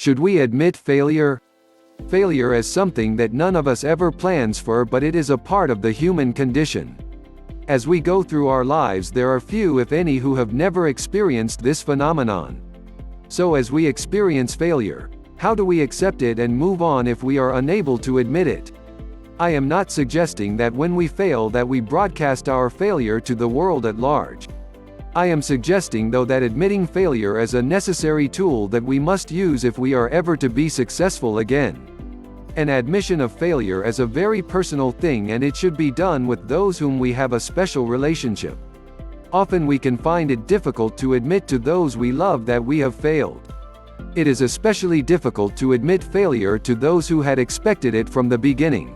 Should we admit failure? Failure is something that none of us ever plans for, but it is a part of the human condition. As we go through our lives, there are few, if any, who have never experienced this phenomenon. So as we experience failure, how do we accept it and move on if we are unable to admit it? I am not suggesting that when we fail that we broadcast our failure to the world at large. I am suggesting, though, that admitting failure is a necessary tool that we must use if we are ever to be successful again. An admission of failure is a very personal thing, and it should be done with those whom we have a special relationship. Often we can find it difficult to admit to those we love that we have failed. It is especially difficult to admit failure to those who had expected it from the beginning.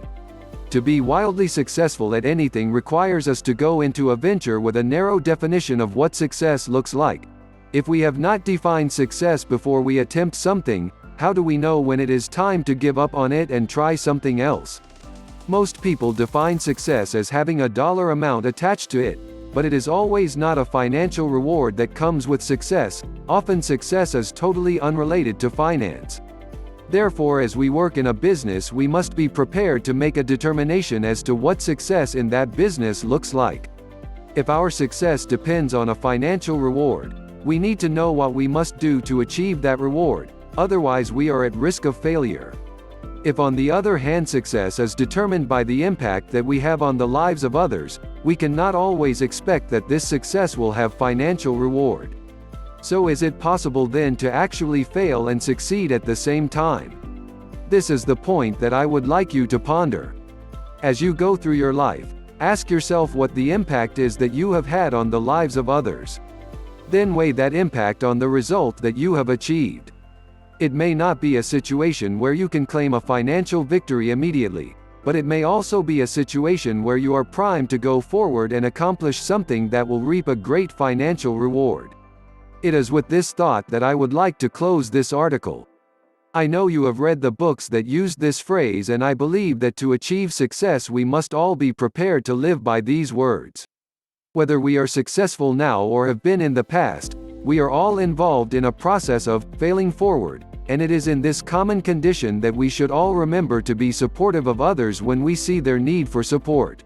To be wildly successful at anything requires us to go into a venture with a narrow definition of what success looks like. If we have not defined success before we attempt something, how do we know when it is time to give up on it and try something else? Most people define success as having a dollar amount attached to it, but it is always not a financial reward that comes with success. Often success is totally unrelated to finance. Therefore, as we work in a business, we must be prepared to make a determination as to what success in that business looks like. If our success depends on a financial reward, we need to know what we must do to achieve that reward, otherwise we are at risk of failure. If, on the other hand, success is determined by the impact that we have on the lives of others, we cannot always expect that this success will have financial reward. So is it possible then to actually fail and succeed at the same time? This is the point that I would like you to ponder. As you go through your life, ask yourself what the impact is that you have had on the lives of others. Then weigh that impact on the result that you have achieved. It may not be a situation where you can claim a financial victory immediately, but it may also be a situation where you are primed to go forward and accomplish something that will reap a great financial reward. It is with this thought that I would like to close this article. I know you have read the books that used this phrase, and I believe that to achieve success we must all be prepared to live by these words. Whether we are successful now or have been in the past, we are all involved in a process of failing forward, and it is in this common condition that we should all remember to be supportive of others when we see their need for support.